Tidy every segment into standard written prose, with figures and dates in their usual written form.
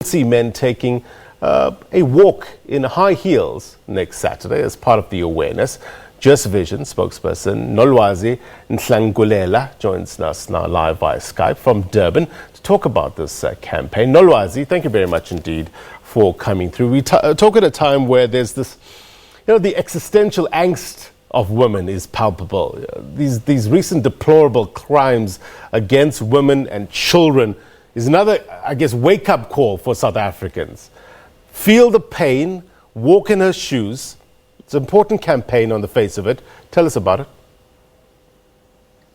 See men taking a walk in high heels next Saturday as part of the awareness. Just Vision spokesperson Nolwazi Nhlangulela joins us now live via Skype from Durban to talk about this campaign. Nolwazi, thank you very much indeed for coming through. We talk at a time where there's this, the existential angst of women is palpable. These recent deplorable crimes against women and children is another, wake-up call for South Africans. Feel the pain, walk in her shoes. It's an important campaign on the face of it. Tell us about it.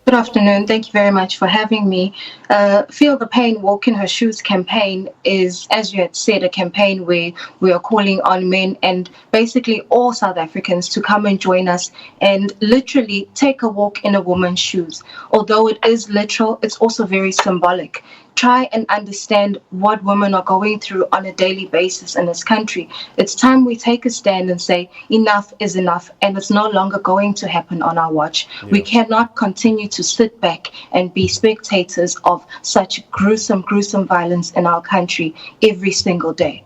Good afternoon. Thank you very much for having me. Feel the Pain, Walk in Her Shoes campaign is, as you had said, a campaign where we are calling on men and basically all South Africans to come and join us and literally take a walk in a woman's shoes. Although it is literal, it's also very symbolic. Try and understand what women are going through on a daily basis in this country. It's time we take a stand and say enough is enough, and it's no longer going to happen on our watch. Yeah. We cannot continue to sit back and be spectators of such gruesome violence in our country every single day.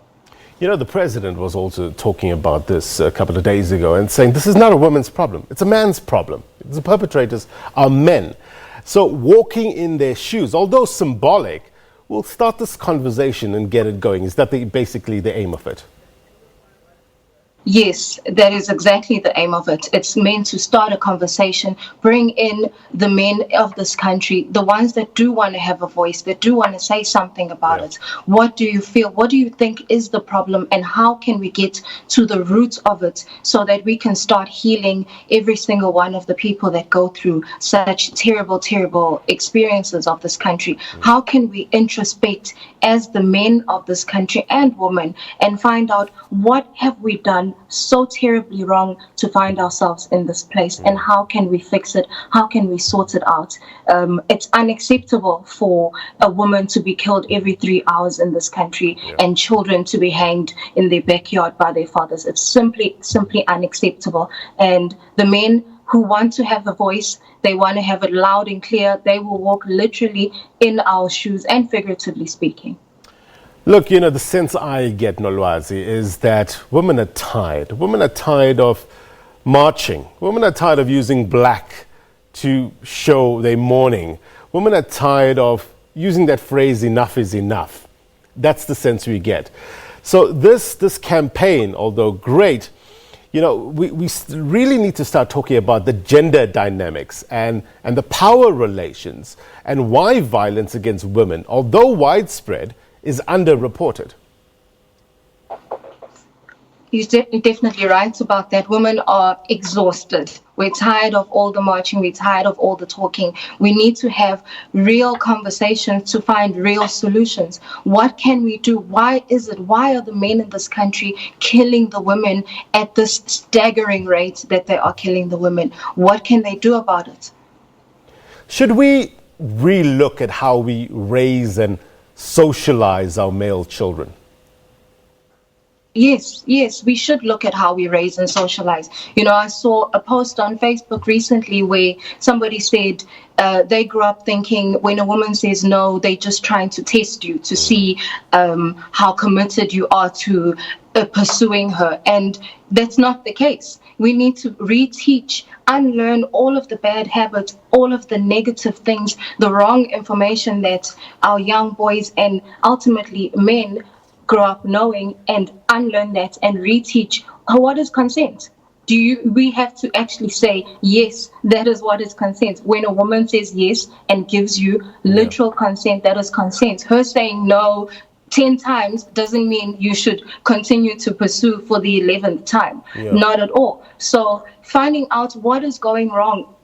The president was also talking about this a couple of days ago and saying this is not a woman's problem, it's a man's problem. The perpetrators are men. So walking in their shoes, although symbolic, we'll start this conversation and get it going. Is that basically the aim of it? Yes, that is exactly the aim of it. It's meant to start a conversation, bring in the men of this country, the ones that do want to have a voice, that do want to say something about it. What do you feel? What do you think is the problem? And how can we get to the root of it so that we can start healing every single one of the people that go through such terrible experiences of this country? How can we introspect as the men of this country and women and find out what have we done so terribly wrong to find ourselves in this place, and how can we fix it? How can we sort it out? It's unacceptable for a woman to be killed every 3 hours in this country and children to be hanged in their backyard by their fathers. It's simply unacceptable. And the men who want to have a voice, they want to have it loud and clear, they will walk literally in our shoes and figuratively speaking. Look, the sense I get, Nolwazi, is that women are tired. Women are tired of marching. Women are tired of using black to show their mourning. Women are tired of using that phrase, enough is enough. That's the sense we get. So this campaign, although great, we really need to start talking about the gender dynamics and the power relations and why violence against women, although widespread, is underreported. You're definitely right about that. Women are exhausted. We're tired of all the marching. We're tired of all the talking. We need to have real conversations to find real solutions. What can we do? Why are the men in this country killing the women at this staggering rate that they are killing the women? What can they do about it? Should we relook at how we raise and socialize our male children? Yes, we should look at how we raise and socialize. I saw a post on Facebook recently where somebody said they grew up thinking when a woman says no, they're just trying to test you to see how committed you are to pursuing her. And that's not the case. We need to reteach, unlearn all of the bad habits, all of the negative things, the wrong information that our young boys and ultimately men grow up knowing, and unlearn that and reteach what is consent. We have to actually say, yes, that is what is consent. When a woman says yes and gives you literal consent, that is consent. Her saying no 10 times doesn't mean you should continue to pursue for the 11th time. Not at all. So finding out what is going wrong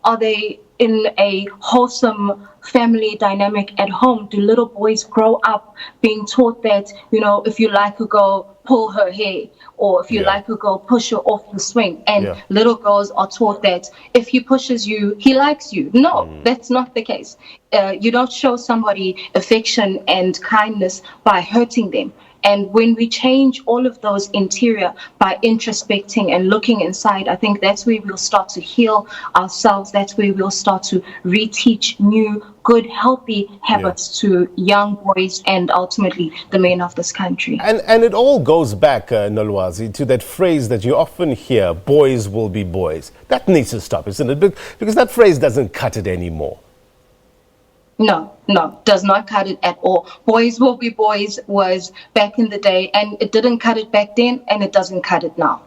are they in a wholesome family dynamic at home? Do little boys grow up being taught that, if you like a girl, pull her hair, or if you like a girl, push her off the swing? And little girls are taught that if he pushes you, he likes you. No, that's not the case. You don't show somebody affection and kindness by hurting them. And when we change all of those interior by introspecting and looking inside, I think that's where we'll start to heal ourselves. That's where we'll start start to reteach new, good, healthy habits to young boys and ultimately the men of this country. And it all goes back, Nolwazi, to that phrase that you often hear, boys will be boys. That needs to stop, isn't it? Because that phrase doesn't cut it anymore. No, does not cut it at all. Boys will be boys was back in the day, and it didn't cut it back then, and it doesn't cut it now.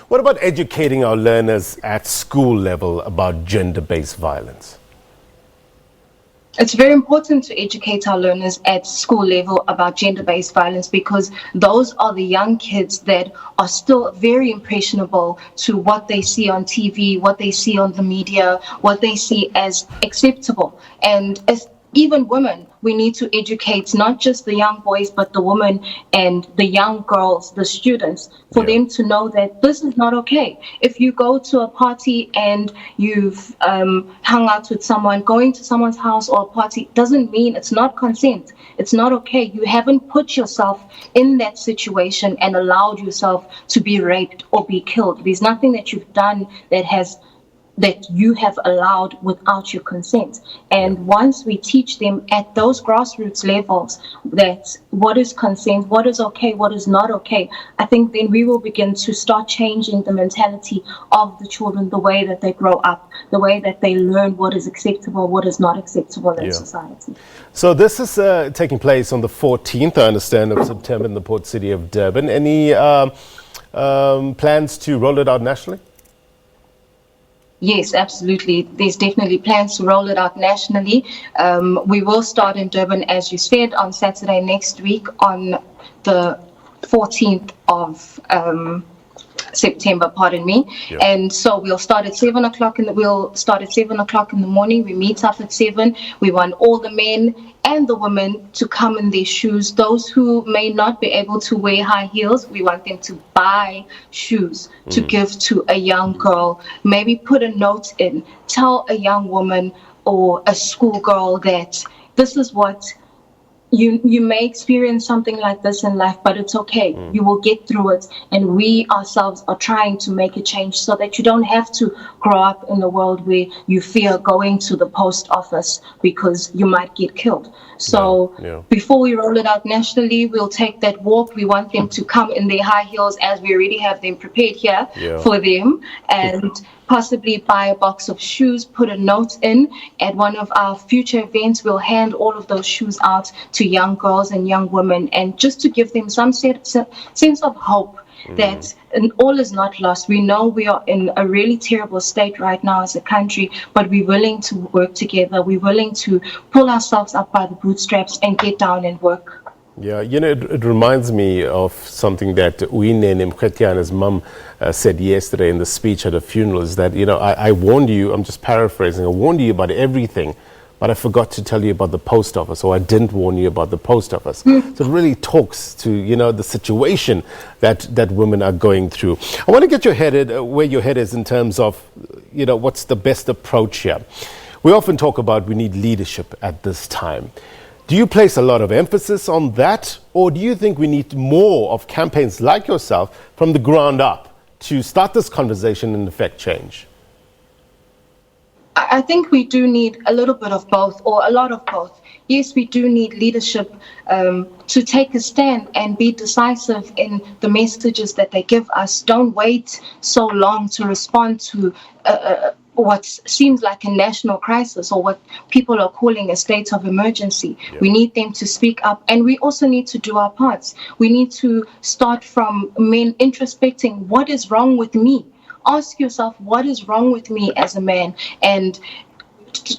What about educating our learners at school level about gender-based violence? It's very important to educate our learners at school level about gender-based violence, because those are the young kids that are still very impressionable to what they see on TV, what they see on the media, what they see as acceptable. And as even women, we need to educate not just the young boys, but the women and the young girls, the students, for them to know that this is not okay. If you go to a party and you've hung out with someone, going to someone's house or a party doesn't mean it's not consent. It's not okay. You haven't put yourself in that situation and allowed yourself to be raped or be killed. There's nothing that you've done that you have allowed without your consent. And once we teach them at those grassroots levels that what is consent, what is okay, what is not okay, I think then we will begin to start changing the mentality of the children, the way that they grow up, the way that they learn what is acceptable, what is not acceptable in society. So this is taking place on the 14th, I understand, of September in the port city of Durban. Any plans to roll it out nationally? Yes, absolutely. There's definitely plans to roll it out nationally. We will start in Durban, as you said, on Saturday next week on the 14th of September, pardon me. Yep. And so we'll start at 7 o'clock in the morning. We meet up at 7. We want all the men and the women to come in their shoes. Those who may not be able to wear high heels, we want them to buy shoes to give to a young girl. Maybe put a note in, tell a young woman or a schoolgirl that this is what you may experience something like this in life, but it's okay. You will get through it. And we ourselves are trying to make a change so that you don't have to grow up in a world where you fear going to the post office because you might get killed. So before we roll it out nationally, we'll take that walk. We want them to come in their high heels, as we already have them prepared here for them, and possibly buy a box of shoes, put a note in. At one of our future events, we'll hand all of those shoes out to young girls and young women, and just to give them some sense of hope that all is not lost. We know we are in a really terrible state right now as a country, but we're willing to work together. We're willing to pull ourselves up by the bootstraps and get down and work. Yeah, you know, it reminds me of something that Uyinene Mkhwetyane's mum said yesterday in the speech at a funeral, is that, you know, I warned you, I'm just paraphrasing, I warned you about everything, but I forgot to tell you about the post office, or I didn't warn you about the post office. So it really talks to, you know, the situation that women are going through. I want to get your head where your head is in terms of, you know, what's the best approach here. We often talk about we need leadership at this time. Do you place a lot of emphasis on that, or do you think we need more of campaigns like yourself from the ground up to start this conversation and affect change? I think we do need a little bit of both, or a lot of both. Yes, we do need leadership to take a stand and be decisive in the messages that they give us. Don't wait so long to respond to what seems like a national crisis, or what people are calling a state of emergency. We need them to speak up, and we also need to do our parts. We need to start from men introspecting, what is wrong with me? Ask yourself, what is wrong with me as a man? And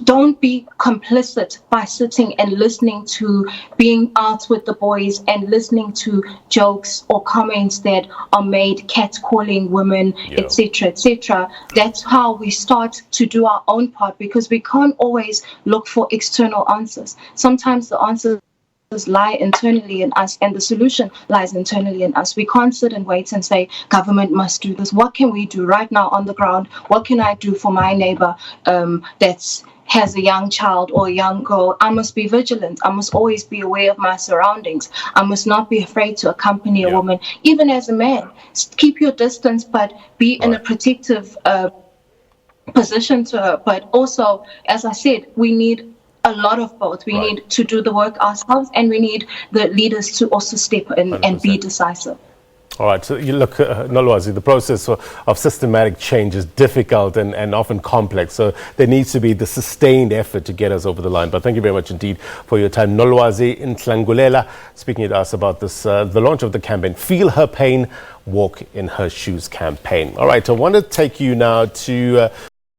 don't be complicit by sitting and listening to being out with the boys and listening to jokes or comments that are made, catcalling women, etc., etc. That's how we start to do our own part, because we can't always look for external answers. Sometimes the answers lie internally in us, and the solution lies internally in us. We can't sit and wait and say government must do this. What can we do right now on the ground? What can I do for my neighbor that has a young child or a young girl? I must be vigilant. I must always be aware of my surroundings. I must not be afraid to accompany a woman. Even as a man, keep your distance, but be in a protective position to her. But also, as I said, we need a lot of both. We need to do the work ourselves, and we need the leaders to also step in 100%. And be decisive. All right, so you look, Nolwazi, the process of systematic change is difficult and often complex, so there needs to be the sustained effort to get us over the line. But thank you very much indeed for your time. Nolwazi Nhlangulela speaking to us about this, the launch of the campaign, Feel Her Pain, Walk in Her Shoes campaign. All right, I want to take you now to